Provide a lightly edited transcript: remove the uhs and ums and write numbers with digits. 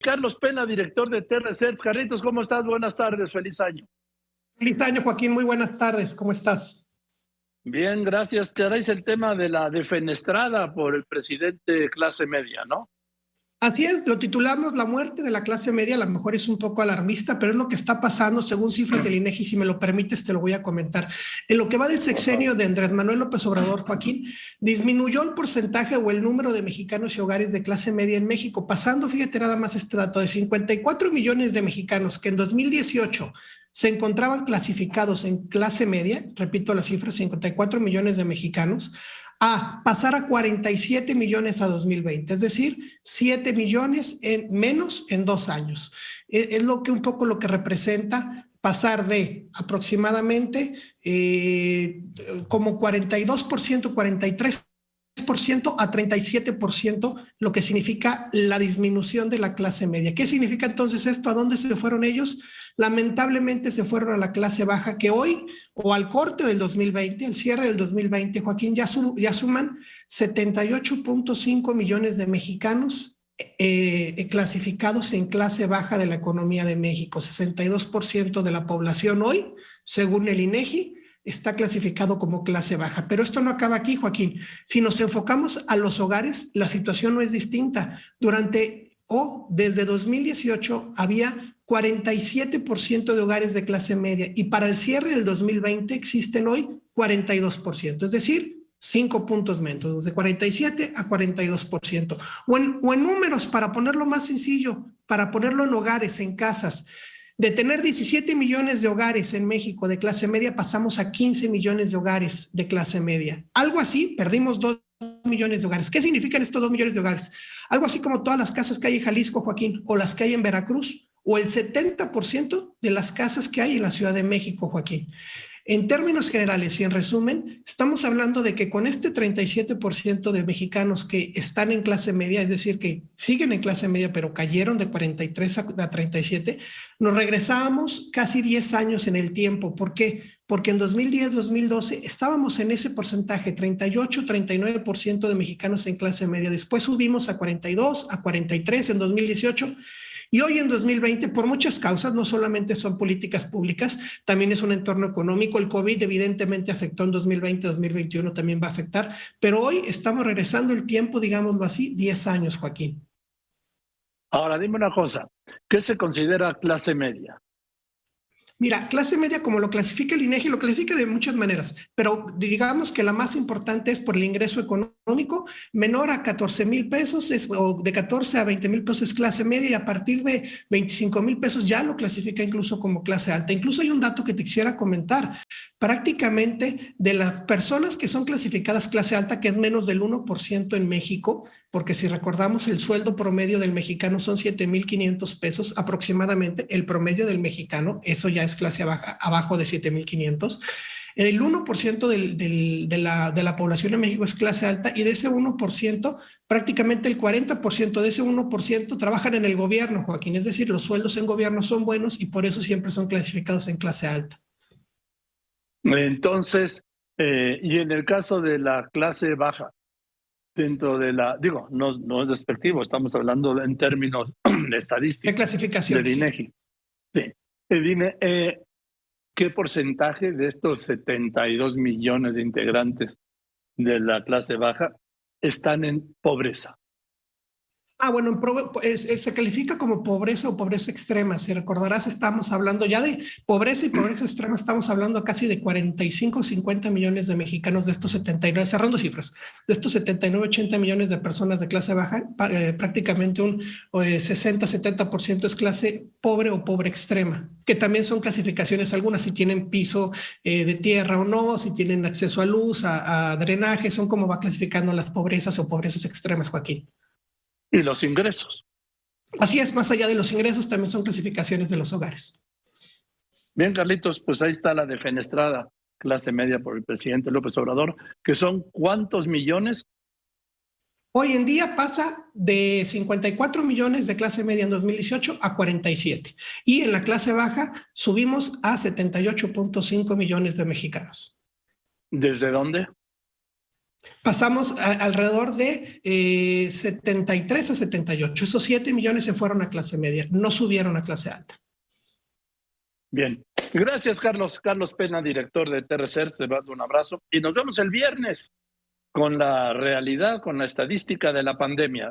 Carlos Pena, director de T-Research. Carlitos, ¿cómo estás? Buenas tardes, feliz año. Feliz año, Joaquín, muy buenas tardes, ¿cómo estás? Bien, gracias. Traéis el tema de la defenestrada por el presidente clase media, ¿no? Así es, lo titulamos La muerte de la clase media, a lo mejor es un poco alarmista, pero es lo que está pasando según cifras del INEGI, si me lo permites te lo voy a comentar. En lo que va del sexenio de Andrés Manuel López Obrador, Joaquín, disminuyó el porcentaje o el número de mexicanos y hogares de clase media en México, pasando, fíjate nada más este dato, de 54 millones de mexicanos que en 2018 se encontraban clasificados en clase media, repito la cifra, 54 millones de mexicanos, a pasar a 47 millones a 2020, es decir, 7 millones menos en 2 años. Es lo que un poco lo que representa pasar de aproximadamente como 42%, 43% a 37%, lo que significa la disminución de la clase media. ¿Qué significa entonces esto? ¿A dónde se fueron ellos? Lamentablemente se fueron a la clase baja, que hoy, o al corte del 2020, al cierre del 2020, Joaquín, ya suman 78.5 millones de mexicanos clasificados en clase baja de la economía de México. 62% de la población hoy, según el INEGI, está clasificado como clase baja. Pero esto no acaba aquí, Joaquín. Si nos enfocamos a los hogares, la situación no es distinta. Desde 2018 había 47% de hogares de clase media y para el cierre del 2020 existen hoy 42%, es decir, 5 puntos menos, de 47 a 42%. O en números, para ponerlo más sencillo, para ponerlo en hogares, en casas, de tener 17 millones de hogares en México de clase media, pasamos a 15 millones de hogares de clase media. Algo así, perdimos 2 millones de hogares. ¿Qué significan estos 2 millones de hogares? Algo así como todas las casas que hay en Jalisco, Joaquín, o las que hay en Veracruz, o el 70% de las casas que hay en la Ciudad de México, Joaquín. En términos generales y en resumen, estamos hablando de que con este 37% de mexicanos que están en clase media, es decir, que siguen en clase media pero cayeron de 43 a 37, nos regresábamos casi 10 años en el tiempo. ¿Por qué? Porque en 2010, 2012 estábamos en ese porcentaje, 38, 39% de mexicanos en clase media. Después subimos a 42, a 43 en 2018. Y hoy en 2020, por muchas causas, no solamente son políticas públicas, también es un entorno económico. El COVID evidentemente afectó en 2020, 2021 también va a afectar, pero hoy estamos regresando el tiempo, digámoslo así, 10 años, Joaquín. Ahora, dime una cosa, ¿qué se considera clase media? Mira, clase media, como lo clasifica el INEGI, lo clasifica de muchas maneras, pero digamos que la más importante es por el ingreso económico, menor a 14,000 pesos, o de 14 a 20,000 pesos es clase media, y a partir de 25,000 pesos ya lo clasifica incluso como clase alta. Incluso hay un dato que te quisiera comentar. Prácticamente de las personas que son clasificadas clase alta, que es menos del 1% en México, porque si recordamos el sueldo promedio del mexicano son 7,500 pesos aproximadamente, el promedio del mexicano, eso ya es clase baja, abajo de 7,500. El 1% de la población en México es clase alta y de ese 1%, prácticamente el 40% de ese 1% trabajan en el gobierno, Joaquín. Es decir, los sueldos en gobierno son buenos y por eso siempre son clasificados en clase alta. Entonces, y en el caso de la clase baja, dentro de no es despectivo, estamos hablando en términos de estadística, de clasificación, del INEGI. Sí. Dime, ¿qué porcentaje de estos 72 millones de integrantes de la clase baja están en pobreza? Bueno, se califica como pobreza o pobreza extrema. Si recordarás, estamos hablando ya de pobreza y pobreza extrema, estamos hablando casi de 45 o 50 millones de mexicanos de estos 79, cerrando cifras, de estos 79, 80 millones de personas de clase baja, prácticamente un 60-70% es clase pobre o pobre extrema, que también son clasificaciones algunas, si tienen piso de tierra o no, si tienen acceso a luz, a drenaje, son como va clasificando las pobrezas o pobrezas extremas, Joaquín. Y los ingresos. Así es, más allá de los ingresos, también son clasificaciones de los hogares. Bien, Carlitos, pues ahí está la defenestrada clase media por el presidente López Obrador, que son ¿cuántos millones? Hoy en día pasa de 54 millones de clase media en 2018 a 47. Y en la clase baja subimos a 78.5 millones de mexicanos. ¿Desde dónde? Pasamos alrededor de 73 a 78. Esos 7 millones se fueron a clase media, no subieron a clase alta. Bien. Gracias, Carlos. Carlos Pena, director de TRCER, te mando un abrazo y nos vemos el viernes con la realidad, con la estadística de la pandemia.